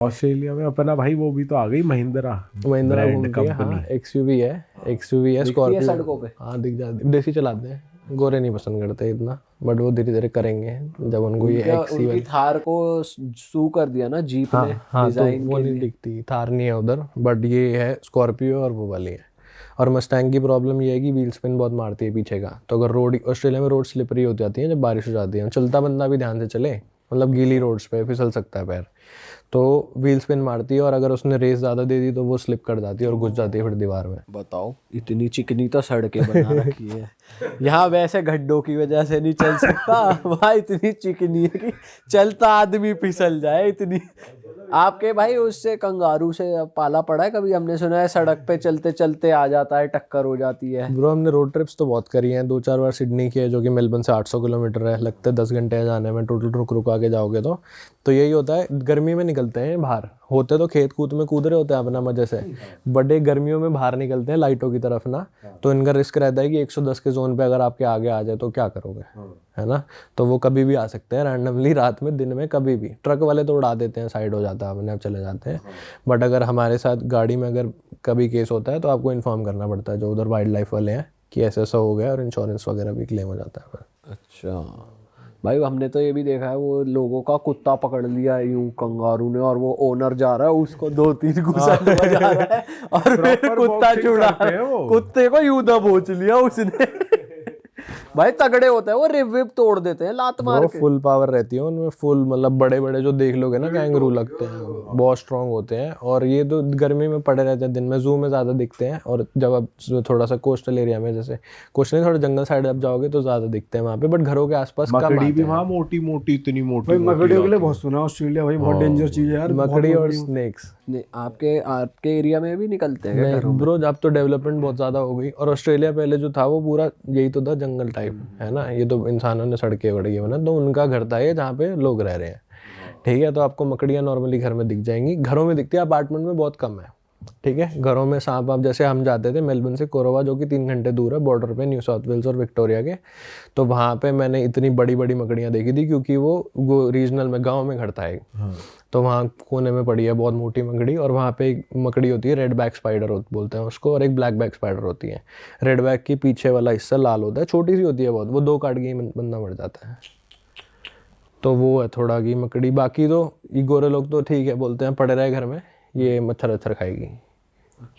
Australia में अपना भाई वो भी तो आ गई महिंद्रा घूमती है, हाँ एक्सयूवी है, दिखती है स्कॉर्पियो सड़कों पे। हाँ दिख जाती, देसी चलाते हैं, गोरे नहीं पसंद करते इतना, बट वो धीरे धीरे करेंगे जब उनको ये उनकी थार को सू कर दिया ना जीप ने हाँ तो डिजाइन वो के नहीं लिए। दिखती, थार नहीं है उधर, बट ये है स्कॉर्पियो और वो वाली है। और मस्टैंग की प्रॉब्लम ये है कि व्हील स्पिन बहुत मारती है पीछे का, तो अगर रोड ऑस्ट्रेलिया में रोड स्लिपरी हो जाती है जब बारिश हो जाती है, चलता बंदा भी ध्यान से चले, मतलब गीली रोड्स पे फिसल सकता है पैर, तो व्हील स्पिन मारती है, और अगर उसने रेस ज़्यादा दे दी तो वो स्लिप कर जाती है और घुस जाती है फिर दीवार में। बताओ, इतनी चिकनी तो सड़कें बना रखी है यहाँ, वैसे गड्ढों की वजह से नहीं चल सकता वहाँ इतनी चिकनी है कि चलता आदमी फिसल जाए इतनी। आपके भाई उससे कंगारू से पाला पड़ा है कभी? हमने सुना है सड़क पे चलते चलते आ जाता है, टक्कर हो जाती है। ब्रो हमने रोड ट्रिप्स तो बहुत करी हैं, 2-4 बार सिडनी की है जो कि मेलबर्न से 800 किलोमीटर है, लगता है 10 घंटे जाने में टोटल, रुक रुक आके जाओगे तो यही होता है। गर्मी में निकलते हैं बाहर, होते तो खेत कूद में कूद रहे होते हैं अपना मजे से, बड़े गर्मियों में बाहर निकलते हैं लाइटों की तरफ ना, तो इनका रिस्क रहता है कि 110 के जोन पे अगर आपके आगे आ जाए तो क्या करोगे, है ना। तो वो कभी भी आ सकते हैं रैंडमली, रात में दिन में कभी भी। ट्रक वाले तो उड़ा देते हैं, साइड हो जाता है, अपने आप चले जाते हैं, बट अगर हमारे साथ गाड़ी में अगर कभी केस होता है तो आपको इन्फॉर्म करना पड़ता है जो उधर वाइल्ड लाइफ वाले हैं कि ऐसा ऐसा हो गया, और इंश्योरेंस वगैरह भी क्लेम हो जाता है। अच्छा भाई, हमने तो ये भी देखा है वो लोगों का कुत्ता पकड़ लिया यूं कंगारू ने, और वो ओनर जा रहा है उसको 2-3 घुसा जा रहा है और फिर कुत्ता छुड़ा, कुत्ते को यूं दबोच लिया उसने भाई तगड़े होता है वो, रिब विब तोड़ देते हैं लात मार के। फुल पावर रहती है उनमें, फुल मतलब बड़े बड़े जो देख लोगे ना कैंगरू लगते हैं, बहुत स्ट्रांग होते हैं। और ये तो गर्मी में पड़े रहते हैं, दिन में जू में ज़्यादा दिखते हैं, और जब आप थोड़ा सा कोस्टल एरिया में, जैसे कोस्टल थोड़ा जंगल साइड आप जाओगे तो ज़्यादा दिखते हैं वहाँ पे, बट घरों के आसपास कम आते मकड़ी भी हैं। वहाँ मोटी मोटी, इतनी मोटी भाई मकड़ियों के लिए बहुत सुना ऑस्ट्रेलिया, भाई बहुत डेंजर चीज है यार, मकड़ी और स्नेक्स। नहीं, आपके एरिया में भी निकलते हैं क्या घरों में? ब्रो अब तो डेवलपमेंट बहुत ज़्यादा हो गई, और ऑस्ट्रेलिया पहले जो था वो पूरा यही तो था, जंगल टाइप, है ना। ये तो इंसानों ने सड़कें वड़के बना, तो उनका घर था ये जहाँ पे लोग रह रहे हैं, ठीक है। तो आपको मकड़ियाँ नॉर्मली घर में दिख जाएंगी, घरों में दिखती है, अपार्टमेंट में बहुत कम है, ठीक है। घरों में सांप, आप जैसे हम जाते थे मेलबर्न से कोरोवा जो कि 3 घंटे दूर है बॉर्डर पे न्यू साउथ वेल्स और विक्टोरिया के, तो वहाँ पे मैंने इतनी बड़ी बड़ी मकड़ियाँ देखी थी, क्योंकि वो रीजनल में गाँव में घर था एक, तो वहाँ कोने में पड़ी है बहुत मोटी मकड़ी, और वहाँ पे एक मकड़ी होती है रेड बैक स्पाइडर बोलते हैं उसको, और एक ब्लैक बैक स्पाइडर होती है। रेड बैक की पीछे वाला हिस्सा लाल होता है, छोटी सी होती है बहुत, वो 2 काट के बंदा मर जाता है, तो वो है थोड़ा की मकड़ी। बाकी तो ये गोरे लोग तो ठीक है बोलते हैं, पड़े रहे घर में, ये मच्छर वच्छर खाएगी,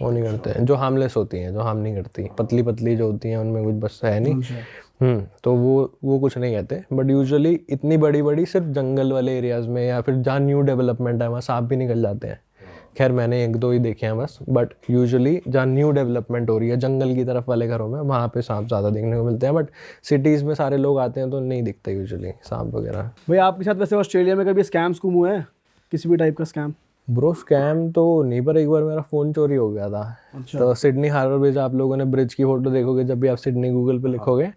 वो नहीं करते हैं। जो हार्मलेस होती हैं, जो हार्म नहीं करती, पतली पतली जो होती हैं उनमें कुछ बस है नहीं, तो वो कुछ नहीं कहते। बट यूजुअली इतनी बड़ी बड़ी सिर्फ जंगल वाले एरियाज़ में, या फिर जहाँ न्यू डेवलपमेंट है वहाँ सांप भी निकल जाते हैं। खैर मैंने 1-2 ही देखे हैं बस, बट यूजुअली जहाँ न्यू डेवलपमेंट हो रही है जंगल की तरफ वाले घरों में, वहाँ पे सांप ज़्यादा देखने को मिलते हैं, बट सिटीज़ में सारे लोग आते हैं तो नहीं दिखते यूजुअली सांप वगैरह। भाई आपके साथ वैसे ऑस्ट्रेलिया में कभी स्कैम स्कूम हुआ है, किसी भी टाइप का स्कैम? ब्रो स्कैम तो नहीं, पर एक बार मेरा फ़ोन चोरी हो गया था। अच्छा। तो सिडनी हार्बर ब्रिज, आप लोगों ने ब्रिज की फ़ोटो देखोगे जब भी आप सिडनी गूगल पे लिखोगे,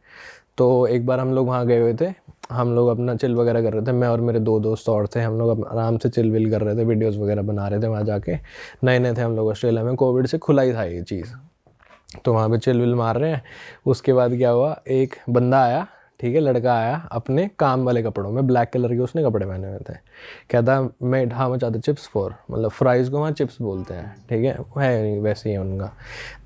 तो एक बार हम लोग वहाँ गए हुए थे, हम लोग अपना चिल वगैरह कर रहे थे, मैं और मेरे 2 दोस्त और थे, हम लोग आराम से चिल विल कर रहे थे, वीडियोस वगैरह बना रहे थे वहाँ जाके। नए नए थे हम लोग ऑस्ट्रेलिया में, कोविड से खुला ही था ये चीज़, तो वहाँ पे चिल विल मार रहे हैं। उसके बाद क्या हुआ, एक बंदा आया, ठीक है, लड़का आया अपने काम वाले कपड़ों में, ब्लैक कलर के उसने कपड़े पहने हुए थे, कहता मैं how much are the chips for, मतलब फ्राइज़ को वहाँ चिप्स बोलते हैं, ठीक है वैसे ही है उनका।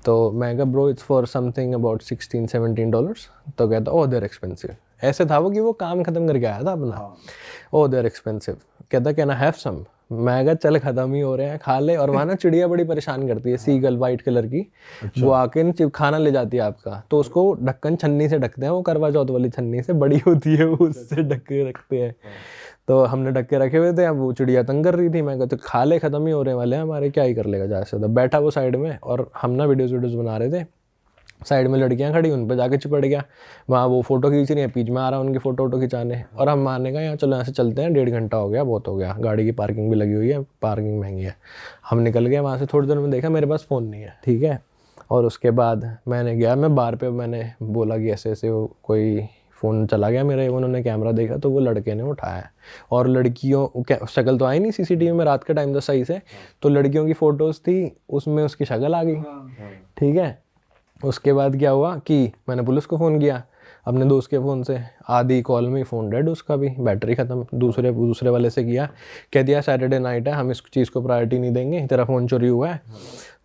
तो मैं कहा bro it's for something about $16-17। तो कहता ओह देयर एक्सपेंसिव, ऐसे था वो कि वो काम ख़त्म करके आया था अपना, ओह देयर एक्सपेंसिव। कहता कैन आई हैव सम, मैं कहा चल ख़त्म ही हो रहे हैं, खा ले। और वहाँ ना चिड़िया बड़ी परेशान करती है, सीगल वाइट कलर की, वो आके न खाना ले जाती है आपका, तो उसको ढक्कन छन्नी से ढकते हैं, वो करवा चौथ वाली छन्नी से बड़ी होती है, वो उससे ढक के रखते हैं। तो हमने ढक के रखे हुए थे, अब वो चिड़िया तंग कर रही थी, मैं कहता खा ले, ख़त्म ही हो रहे वाले हैं हमारे, क्या ही कर लेगा ज़्यादा से ज़्यादा। बैठा वो साइड में, और हम ना वीडियोज़ बना रहे थे, साइड में लड़कियां खड़ी, उन पर जाके चिपट गया, वहाँ वो फ़ोटो खींच रही है, बीच में आ रहा है उनकी फ़ोटो खिंचाने, और हम मारने का यहाँ चलो यहाँ से चलते हैं, 1.5 घंटा हो गया, बहुत हो गया, गाड़ी की पार्किंग भी लगी हुई है, पार्किंग महंगी है। हम निकल गए वहाँ से, थोड़ी देर में देखा मेरे पास फ़ोन नहीं है, ठीक है। और उसके बाद मैंने गया, मैं बार पे मैंने बोला कि ऐसे ऐसे कोई फ़ोन चला गया मेरा, उन्होंने कैमरा देखा तो वो लड़के ने उठाया, और लड़कियों शक्ल तो आई नहीं सीसीटीवी में, रात का टाइम था सही से, तो लड़कियों की फ़ोटोज़ थी, उसमें उसकी शक्ल आ गई, ठीक है। उसके बाद क्या हुआ कि मैंने पुलिस को फ़ोन किया, अपने दोस्त के फ़ोन से, आधी कॉल में ही फ़ोन डेड, उसका भी बैटरी ख़त्म। दूसरे वाले से किया, कह दिया सैटरडे नाइट है, हम इस चीज़ को प्रायोरिटी नहीं देंगे, तेरा फ़ोन चोरी हुआ है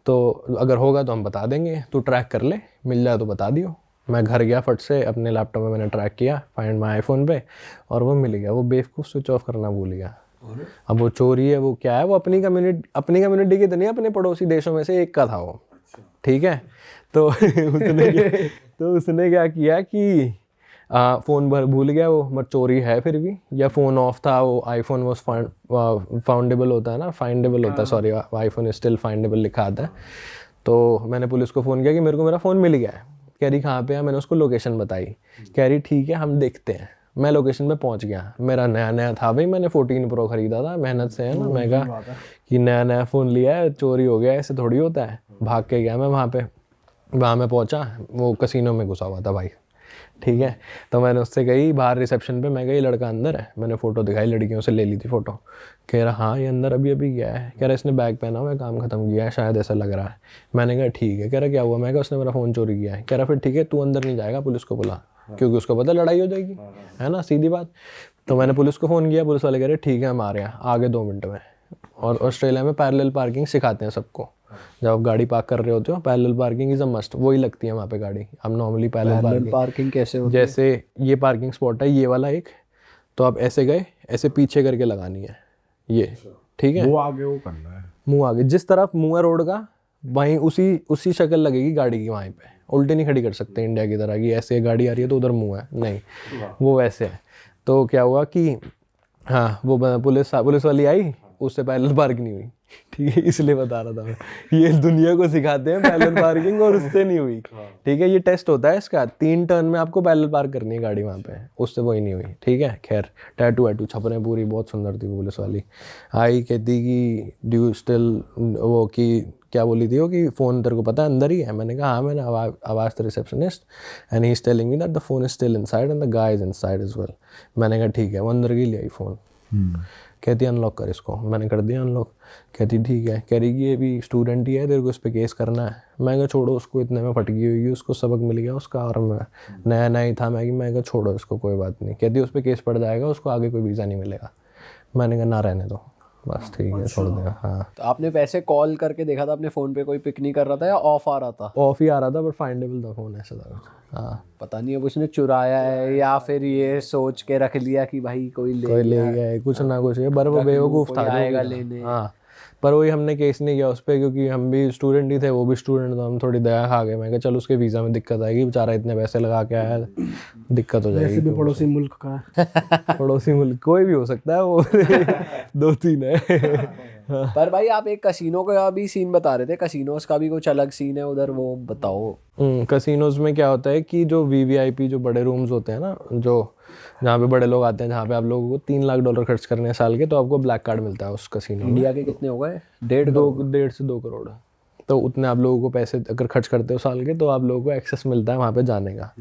तो अगर होगा तो हम बता देंगे, तू ट्रैक कर ले, मिल जाए तो बता दियो। मैं घर गया, फट से अपने लैपटॉप में मैंने ट्रैक किया फाइंड माई आईफोन पे, और वो मिल गया। वो बेवकूफ़ स्विच ऑफ करना भूल गया। अब वो चोरी है, वो क्या है, वो अपनी कम्युनिटी की तो नहीं, अपने पड़ोसी देशों में से एक का था वो, ठीक है। तो उसने क्या किया कि फ़ोन भूल गया वो, मत चोरी है फिर भी, या फ़ोन ऑफ था, वो आईफोन वॉज फाउंडेबल होता है ना, फाइंडेबल होता है, सॉरी, आईफोन इज स्टिल फाइंडेबल लिखा आता है। तो मैंने पुलिस को फ़ोन किया कि मेरे को मेरा फ़ोन मिल गया है। कह रही कहाँ पे है, मैंने उसको लोकेशन बताई, कह रही ठीक है हम देखते हैं। मैं लोकेशन पे पहुंच गया, मेरा नया था भाई, मैंने 14 प्रो ख़रीदा था, मेहनत से है ना, मैं कहा कि नया फ़ोन लिया है, चोरी हो गया, ऐसे थोड़ी होता है। भाग के गया मैं वहाँ मैं पहुँचा, वो कसिनो में घुसा हुआ था भाई, ठीक है। तो मैंने उससे कही, बाहर रिसेप्शन पे मैं कही लड़का अंदर है, मैंने फ़ोटो दिखाई, लड़कियों से ले ली थी फ़ोटो। कह रहा हाँ ये अंदर अभी गया है। कह रहा इसने बैग पहना हुआ है, काम ख़त्म किया है शायद, ऐसा लग रहा है। मैंने कहा ठीक है। कह रहा क्या हुआ, मैं कहा उसने मेरा फ़ोन चोरी किया है। कह रहा फिर ठीक है, तू अंदर नहीं जाएगा, पुलिस को बुला, क्योंकि उसको पता लड़ाई हो जाएगी, है ना, सीधी बात। तो मैंने पुलिस को फ़ोन किया, पुलिस वाले कह रहे ठीक है हम आ रहे हैं, आगे 2 मिनट में। और ऑस्ट्रेलिया में पैरेलल पार्किंग सिखाते हैं सबको, जब आप गाड़ी पार्क कर रहे होते हो, parallel parking is a must, वही लगती है वहाँ पे गाड़ी। हम नॉर्मली पैरेलल पार्किंग कैसे होती है? जैसे ये पार्किंग स्पॉट है, ये वाला एक, तो आप ऐसे गए, ऐसे पीछे करके लगानी है ये, ठीक है, वो आगे वो करना है, मुंह आगे, जिस तरफ मुंह है रोड का वहीं उसी शक्ल लगेगी गाड़ी की वहीं पे। उल्टे नहीं खड़ी कर सकते इंडिया की तरह कि ऐसे गाड़ी आ रही है तो उधर मुंह है, नहीं, वो वैसे है। तो क्या हुआ कि हाँ, वो पुलिस वाली आई, उससे पैरेलल पार्क नहीं हुई, ठीक है, इसलिए बता रहा था मैं, ये दुनिया को सिखाते हैं पैरेलल पार्किंग, और उससे नहीं हुई, ठीक है। ये टेस्ट होता है इसका, 3 टर्न में आपको पैरेलल पार्क करनी है गाड़ी वहाँ पे, उससे वही नहीं हुई, ठीक है। खैर, टैटू छपने पूरी बहुत सुंदर थी वो पुलिस वाली। आई कहती कि ड्यू स्टिल, वो कि क्या बोली थी वो कि फ़ोन तेरे को पता है अंदर ही है। मैंने कहा हाँ, मैंने आवाज़ द receptionist and he is telling me that the phone is still inside and the guy is inside as well. मैंने कहा ठीक है, वो अंदर की ले आई फ़ोन। कहती अनलॉक कर इसको, मैंने कर दिया अनलॉक। कहती ठीक है। कह रही कि ये भी स्टूडेंट ही है, तेरे को इस पर केस करना है। मैं कहा छोड़ो उसको, इतने में फटकी हुई, उसको सबक मिल गया उसका, और मैं नया ही था, मैं कहा छोड़ो इसको, कोई बात नहीं। कहती उस पर केस पड़ जाएगा, उसको आगे कोई वीज़ा नहीं मिलेगा। मैंने कहा ना रहने दो, बस ठीक है, छोड़ देगा। हाँ, तो आपने पैसे कॉल करके देखा था अपने फ़ोन पे, कोई पिक नहीं कर रहा था या ऑफ आ रहा था? ऑफ ही आ रहा था, पर फाइंडेबल था फ़ोन, ऐसा था। हाँ, पता नहीं अब उसने चुराया है या फिर ये सोच के रख लिया कि भाई कोई ले गया है, कुछ ना कुछ है, पर वो बेवकूफ़ था, आएगा लेने। हाँ, पर वही हमने केस नहीं किया उस पर, क्योंकि हम भी स्टूडेंट ही थे, वो भी स्टूडेंट था, हम थोड़ी दया खा गए। मैं कहा चल उसके वीज़ा में दिक्कत आएगी, बेचारा इतने पैसे लगा के आया, दिक्कत हो जाएगी। भी पड़ोसी मुल्क का है। पड़ोसी मुल्क कोई भी हो सकता है, वो 2-3 है। पर भाई आप एक कसिनो का भी सीन बता रहे थे, कसिनोज का भी कुछ अलग सीन है उधर, वो बताओ। कसिनोज में क्या होता है कि जो VVIP जो बड़े रूम्स होते हैं ना, जो जहाँ पे बड़े लोग आते हैं, जहाँ पे आप लोगों को $3 लाख खर्च करने हैं साल के, तो आपको ब्लैक कार्ड मिलता है उस कसिनो में। इंडिया के कितने हो गए? 1.5 से 2 करोड़। तो उतने आप लोगों को पैसे अगर खर्च करते हो साल के, तो आप लोगों को एक्सेस मिलता है वहाँ पे जाने का।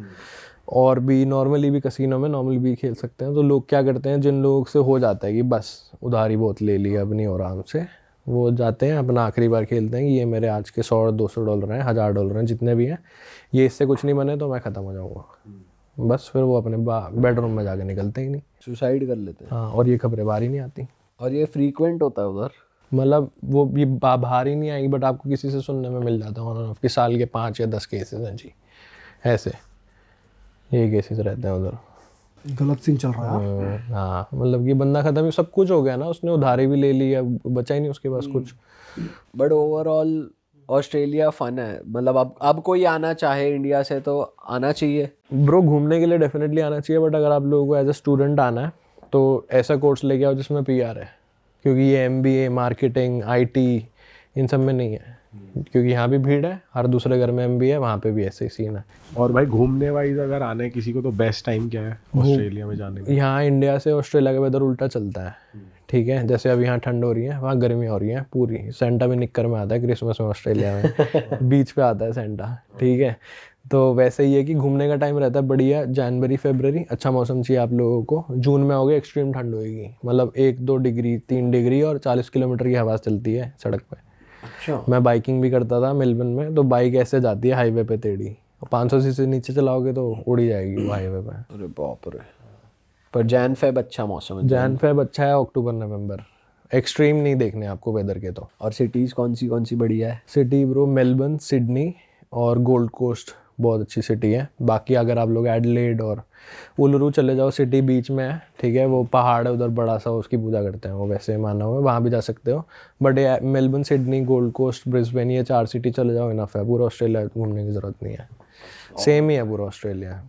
और भी नॉर्मली भी कसिनो में नॉर्मली भी खेल सकते हैं। तो लोग क्या करते हैं, जिन लोगों से हो जाता है कि बस उधारी बहुत ले ली अपनी और आराम से, वो जाते हैं अपना आखिरी बार खेलते हैं कि ये मेरे आज के $100-200 हैं, $1000 हैं, जितने भी हैं, ये इससे कुछ नहीं बने तो मैं ख़त्म हो जाऊँगा। बस फिर वो अपने बेडरूम में जाके निकलते ही नहीं, सुसाइड कर लेते हैं। हाँ, और ये खबरें बाहर ही नहीं आती। और ये फ्रीक्वेंट होता है उधर? मतलब वो ये बाहर ही नहीं आएगी, बट आपको किसी से सुनने में मिल जाता है ऑन एंड ऑफ कि साल के 5 या 10 केसेस हैं जी, ऐसे ये केसेस रहते हैं उधर। गलत सीन चल रहा है। हाँ, मतलब कि बंदा ख़त्म ही, सब कुछ हो गया ना, उसने उधारी भी ले ली है, बचा ही नहीं उसके पास कुछ। बट ओवरऑल ऑस्ट्रेलिया फन है, मतलब अब कोई आना चाहे इंडिया से तो आना चाहिए ब्रो, घूमने के लिए डेफिनेटली आना चाहिए, बट अगर आप लोगों को एज ए स्टूडेंट आना है तो ऐसा कोर्स लेके आओ जिसमें PR है, क्योंकि ये MBA, मार्केटिंग, IT इन सब में नहीं है, क्योंकि यहाँ भी भीड़ है, हर दूसरे घर में MBA है, वहाँ पे भी ऐसे ही सीन है। और भाई घूमने वाइज अगर आना है किसी को तो बेस्ट टाइम क्या है ऑस्ट्रेलिया में जाने का? यहाँ इंडिया से ऑस्ट्रेलिया का वेदर उल्टा चलता है, ठीक है। जैसे अब यहाँ ठंड हो रही है, वहाँ गर्मी हो रही है पूरी। सेंटा भी निक्कर में आता है क्रिसमस में ऑस्ट्रेलिया में, बीच पे आता है सेंटा, ठीक है। तो वैसे ही है कि घूमने का टाइम रहता है बढ़िया, जनवरी फरवरी, अच्छा मौसम चाहिए आप लोगों को। जून में आओगे एक्सट्रीम ठंड होगी, मतलब 1-2 डिग्री 3 डिग्री और 40 किलोमीटर की हवा चलती है सड़क पे। अच्छा। मैं बाइकिंग भी करता था मेलबर्न में, तो बाइक ऐसे जाती है हाईवे पे टेढ़ी, 500 से नीचे चलाओगे तो उड़ ही जाएगी वो हाईवे पे। अरे बाप रे। पर जैन फेब अच्छा मौसम है। जैन फेब अच्छा है, अक्टूबर नवंबर एक्सट्रीम नहीं देखने आपको वेदर के तो। और सिटीज़ कौन सी बढ़िया है? सिटी ब्रो मेलबर्न, सिडनी और गोल्ड कोस्ट बहुत अच्छी सिटी है। बाकी अगर आप लोग एडलेड और उलरू चले जाओ, सिटी बीच में है, ठीक है, वो पहाड़ है उधर बड़ा सा, उसकी पूजा करते हैं वो, वैसे माना हुआ है, वहाँ भी जा सकते हो। बट ये Melbourne, Sydney, Gold Coast, Brisbane, ये 4 सिटी चले जाओ इनफ है, पूरा ऑस्ट्रेलिया घूमने की ज़रूरत नहीं है, सेम ही है पूरा ऑस्ट्रेलिया।